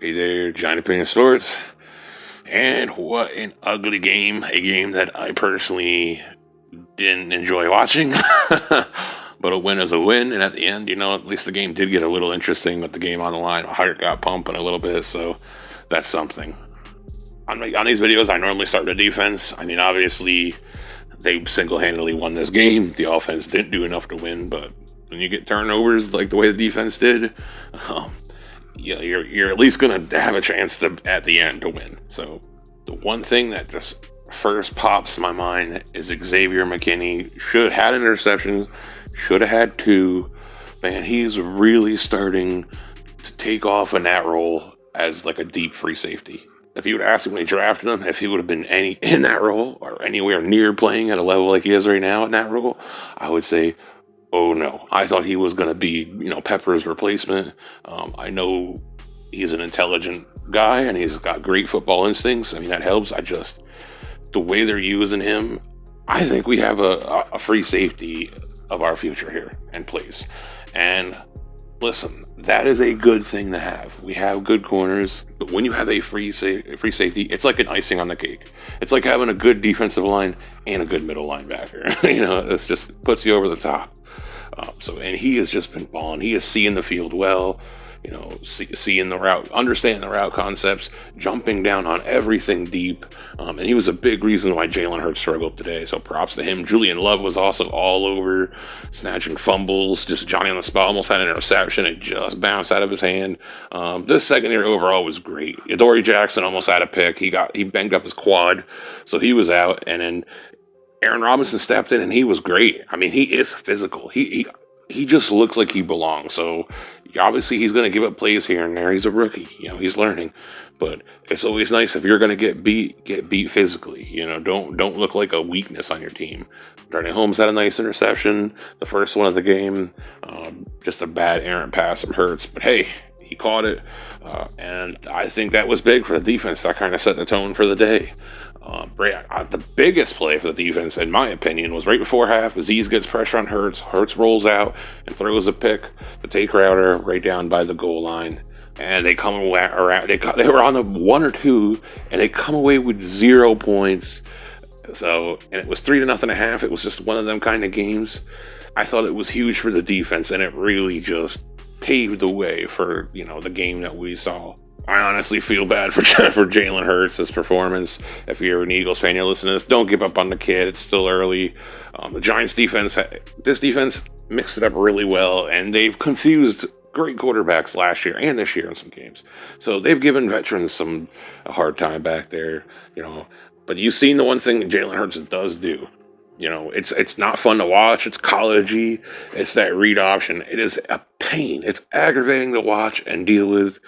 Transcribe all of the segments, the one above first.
Hey there, Johnny Opinion Sports. And what an ugly game. A game that I personally didn't enjoy watching. But a win is a win. And at the end, at least the game did get a little interesting with the game on the line. My heart got pumping a little bit, so that's something. On these videos, I normally start with the defense. I mean, obviously, they single-handedly won this game. The offense didn't do enough to win, but when you get turnovers like the way the defense did, you're at least going to have a chance to at the end to win. So the one thing that just first pops in my mind is Xavier McKinney should have had an interception, should have had two. Man, he's really starting to take off in that role as like a deep free safety. If you would ask him when he drafted him if he would have been in that role or anywhere near playing at a level like he is right now in that role, I would say, oh no. I thought he was going to be, Pepper's replacement. I know he's an intelligent guy and he's got great football instincts. I mean, that helps. The way they're using him, I think we have a free safety of our future here in place. And listen, that is a good thing to have. We have good corners, but when you have a free safety, it's like an icing on the cake. It's like having a good defensive line and a good middle linebacker. It just puts you over the top. And he has just been balling. He is seeing the field well, seeing the route, understanding the route concepts, jumping down on everything deep. And he was a big reason why Jalen Hurts struggled today. So props to him. Julian Love was also all over, snatching fumbles. Just Johnny on the spot, almost had an interception. It just bounced out of his hand. This secondary overall was great. Adoree Jackson almost had a pick. He banged up his quad, so he was out. And then Aaron Robinson stepped in, and he was great. I mean, he is physical. He just looks like he belongs. So obviously he's going to give up plays here and there. He's a rookie. He's learning. But it's always nice if you're going to get beat physically. Don't look like a weakness on your team. Darnay Holmes had a nice interception, the first one of the game. Just a bad errant pass from Hurts. But hey, he caught it. And I think that was big for the defense. That kind of set the tone for the day. The biggest play for the defense, in my opinion, was right before half. Azeez gets pressure on Hurts. Hurts rolls out and throws a pick to take Crowder right down by the goal line. And they come around. They were on the 1 or 2, and they come away with 0 points. And it was 3-0 at half. It was just one of them kind of games. I thought it was huge for the defense, and it really just paved the way for the game that we saw. I honestly feel bad for Jalen Hurts' performance. If you're an Eagles fan, you're listening to this, don't give up on the kid. It's still early. The Giants defense, this defense mixed it up really well, and they've confused great quarterbacks last year and this year in some games. So they've given veterans a hard time back there, But you've seen the one thing that Jalen Hurts does do. It's not fun to watch. It's collegey. It's that read option. It is a pain. It's aggravating to watch and deal with,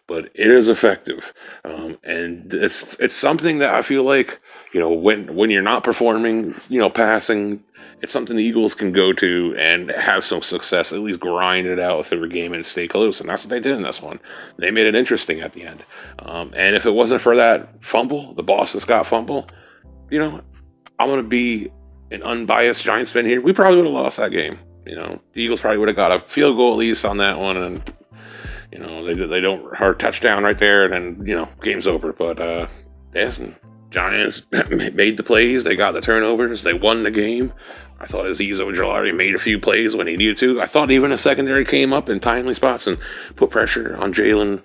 but it is effective. And it's something that I feel like, when you're not performing, passing, it's something the Eagles can go to and have some success, at least grind it out through a game and stay close. And that's what they did in this one. They made it interesting at the end. And if it wasn't for that fumble, the Boston Scott fumble, I'm going to be an unbiased Giants fan here. We probably would have lost that game. The Eagles probably would have got a field goal at least on that one, and they don't hard touchdown right there, and then game's over. But listen, Giants made the plays. They got the turnovers. They won the game. I thought Azeez Ojulari made a few plays when he needed to. I thought even a secondary came up in timely spots and put pressure on Jalen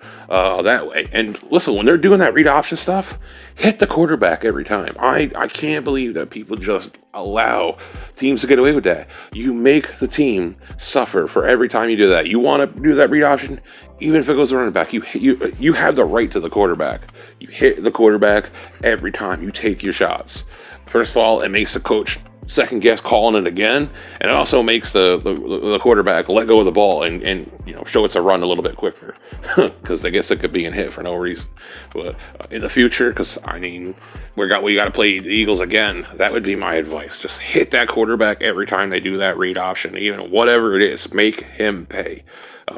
that way. And listen, when they're doing that read option stuff, hit the quarterback every time. I can't believe that people just allow teams to get away with that. You make the team suffer for every time you do that. You want to do that read option, even if it goes to running back, you have the right to the quarterback. You hit the quarterback every time you take your shots. First of all, it makes the coach second guess calling it again, and it also makes the quarterback let go of the ball and show it's a run a little bit quicker, because I guess it could be in hit for no reason. But in the future, because we got to play the Eagles again, that would be my advice. Just hit that quarterback every time they do that read option, even whatever it is, make him pay.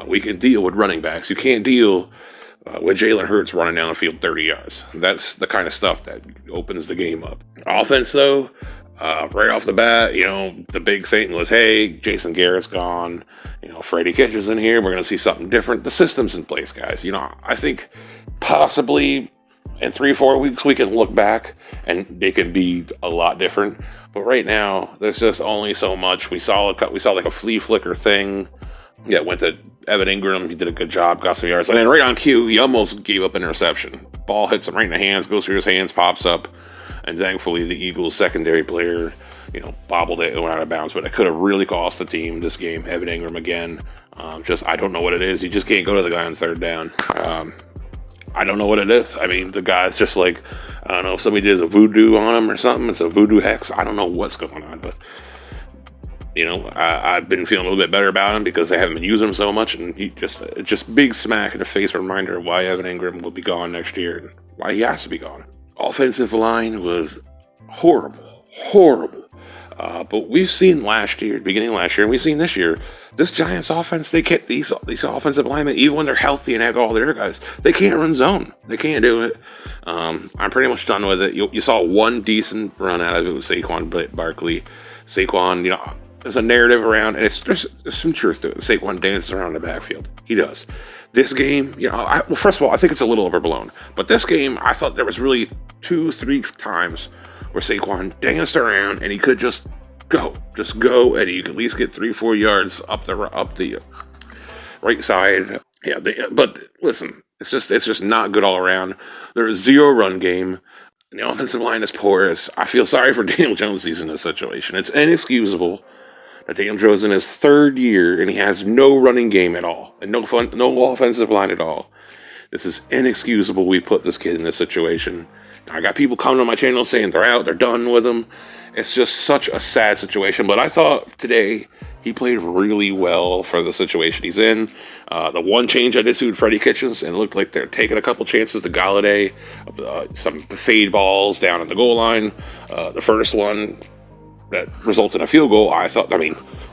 We can deal with running backs. You can't deal with Jalen Hurts running down the field 30 yards. That's the kind of stuff that opens the game up. Offense, though, Right off the bat, the big thing was, hey, Jason Garrett's gone. Freddie Kitchens is in here. We're going to see something different. The system's in place, guys. I think possibly in 3-4 weeks we can look back and they can be a lot different. But right now, there's just only so much. We saw like a flea flicker thing. Yeah, went to Evan Ingram. He did a good job, got some yards. And then right on cue, he almost gave up an interception. Ball hits him right in the hands, goes through his hands, pops up. And thankfully, the Eagles' secondary player, bobbled it and went out of bounds. But it could have really cost the team this game. Evan Ingram again. I don't know what it is. You just can't go to the guy on third down. I don't know what it is. I mean, the guy's just like, I don't know, if somebody did a voodoo on him or something. It's a voodoo hex. I don't know what's going on, but I've been feeling a little bit better about him because I haven't been using him so much, and he just big smack in the face reminder of why Evan Ingram will be gone next year and why he has to be gone. Offensive line was horrible. But we've seen beginning last year, and we've seen this year, this Giants offense, they can't, these offensive linemen, even when they're healthy and have all their guys, they can't run zone. They can't do it. I'm pretty much done with it. You saw one decent run out of it with Saquon Barkley. Saquon, there's a narrative around, and there's some truth to it. Saquon dances around the backfield. He does. This game, first of all, I think it's a little overblown. But this game, I thought there was really 2-3 times where Saquon danced around, and he could just go, and you could at least get 3-4 yards up the right side. Yeah, but listen, it's just not good all around. There is zero run game. And the offensive line is porous. I feel sorry for Daniel Jones' in this situation. It's inexcusable that Daniel Jones in his third year and he has no running game at all and no offensive line at all. This is inexcusable. We put this kid in this situation. I got people coming on my channel saying they're done with him. It's just such a sad situation. But I thought today he played really well for the situation he's in. The one change I did see with Freddie Kitchens, and it looked like they're taking a couple chances to Galladay, some fade balls down at the goal line. The first one that resulted in a field goal,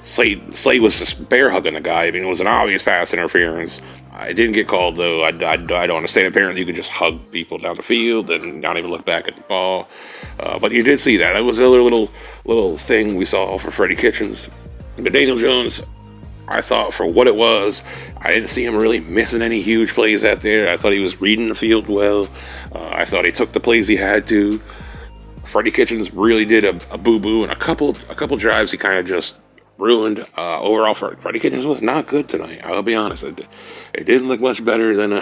Slade was just bear hugging the guy. It was an obvious pass interference. I didn't get called, though. I don't understand. Apparently, you could just hug people down the field and not even look back at the ball. But you did see that. It was another little thing we saw for Freddie Kitchens. But Daniel Jones, I thought for what it was, I didn't see him really missing any huge plays out there. I thought he was reading the field well. I thought he took the plays he had to. Freddie Kitchens really did a boo-boo, and a couple drives he kind of just ruined. Overall, Freddie Kitchens was not good tonight. I'll be honest. It didn't look much better than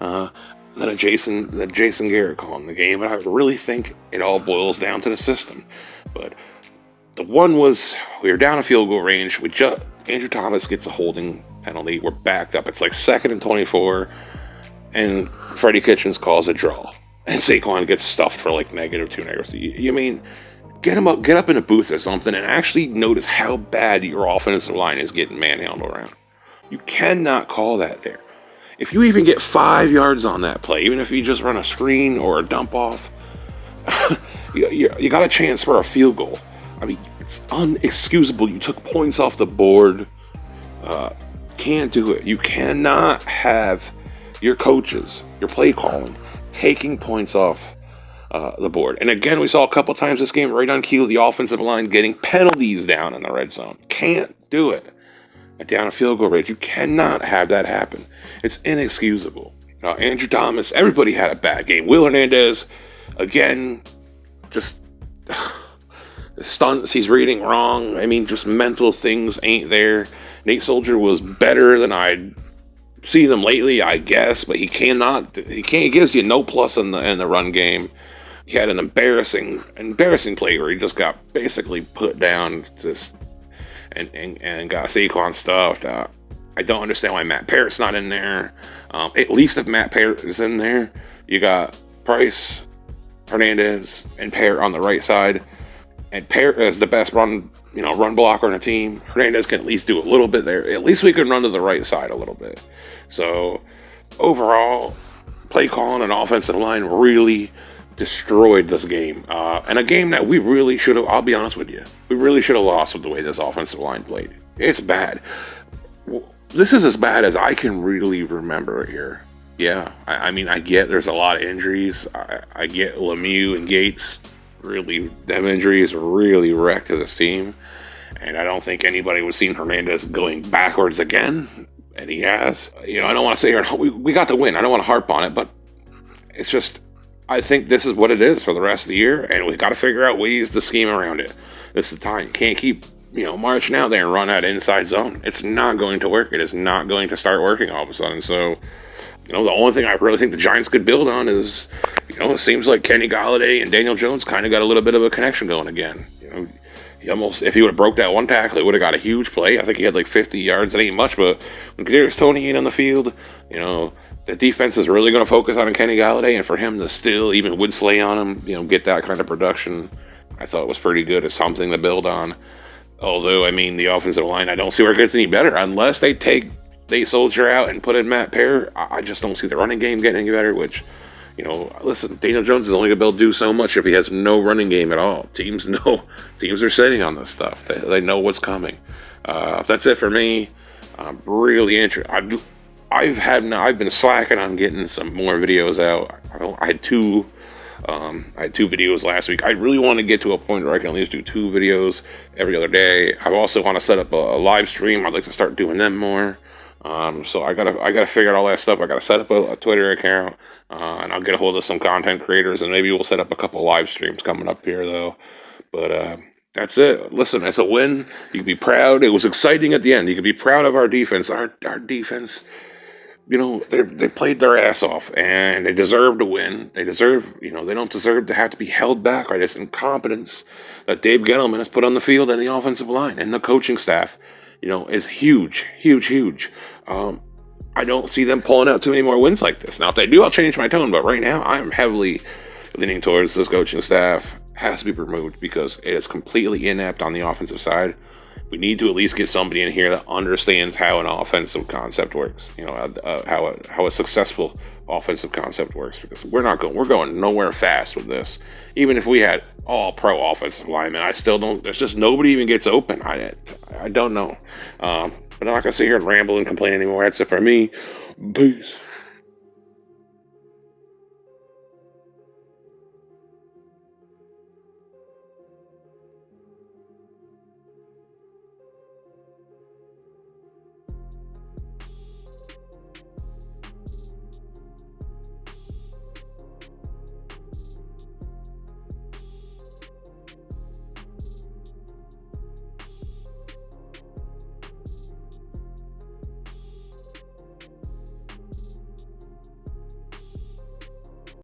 a Jason Garrett calling the game. But I really think it all boils down to the system. But the one was, we were down a field goal range. Andrew Thomas gets a holding penalty. We're backed up. It's like 2nd and 24, and Freddie Kitchens calls a draw. And Saquon gets stuffed for like -2. You mean, get up in a booth or something and actually notice how bad your offensive line is getting manhandled around. You cannot call that there. If you even get 5 yards on that play, even if you just run a screen or a dump off, you got a chance for a field goal. It's unexcusable. You took points off the board. Can't do it. You cannot have your coaches, your play calling, taking points off the board. And again, we saw a couple times this game right on cue, the offensive line getting penalties down in the red zone. Can't do it. Down a field goal range. You cannot have that happen. It's inexcusable. Andrew Thomas, everybody had a bad game. Will Hernandez, again, just the stunts he's reading wrong. Just mental things ain't there. Nate Soldier was better than I'd seen them lately, I guess, but he gives you no plus in the run game. He had an embarrassing play where he just got basically put down and got Saquon stuffed. I don't understand why Matt Parrott's not in there. At least if Matt Parrott is in there, you got Price, Hernandez, and Parrott on the right side. And Parrott is the best run blocker on the team. Hernandez can at least do a little bit there. At least we can run to the right side a little bit. So overall, play calling and offensive line really destroyed this game. And a game that we really should have, I'll be honest with you, we really should have lost with the way this offensive line played. It's bad. This is as bad as I can really remember here. Yeah, I get there's a lot of injuries. I get Lemieux and Gates them injuries really wrecked this team. And I don't think anybody was seeing Hernandez going backwards again. And he has. I don't want to say here, we got the win. I don't want to harp on it, but it's just, I think this is what it is for the rest of the year. And we got to figure out ways to scheme around it. This is the time. You can't keep, marching out there and run that inside zone. It's not going to work. It is not going to start working all of a sudden. So, the only thing I really think the Giants could build on is, it seems like Kenny Golladay and Daniel Jones kind of got a little bit of a connection going again. If he would have broke that one tackle, he would have got a huge play. I think he had like 50 yards. That ain't much, but when Kadarius Toney ain't on the field, the defense is really going to focus on Kenny Golladay, and for him to still, even Woodsley on him, get that kind of production, I thought was pretty good. It's something to build on. Although, the offensive line, I don't see where it gets any better unless they soldier out and put in Matt Pear. I just don't see the running game getting any better, which, listen, Daniel Jones is only going to be able to do so much if he has no running game at all. Teams are sitting on this stuff. They know what's coming. That's it for me. I'm really interested. I've been slacking on getting some more videos out. I had two videos last week. I really want to get to a point where I can at least do 2 videos every other day. I also want to set up a live stream. I'd like to start doing them more. So I gotta figure out all that stuff. I gotta set up a Twitter account, and I'll get a hold of some content creators, and maybe we'll set up a couple live streams coming up here though. But that's it. Listen, it's a win. You can be proud. It was exciting at the end. You can be proud of our defense. Our defense, they played their ass off, and they deserve to win. They deserve, they don't deserve to have to be held back by this incompetence that Dave Gettleman has put on the field and the offensive line and the coaching staff. Is huge, huge, huge. I don't see them pulling out too many more wins like this. Now, if they do, I'll change my tone. But right now, I'm heavily leaning towards this coaching staff has to be removed because it is completely inept on the offensive side. We need to at least get somebody in here that understands how an offensive concept works. How a successful offensive concept works. Because we're going nowhere fast with this. Even if we had all pro offensive linemen, I still don't. There's just nobody even gets open. I don't know. But I'm not gonna sit here and ramble and complain anymore. That's it for me. Peace.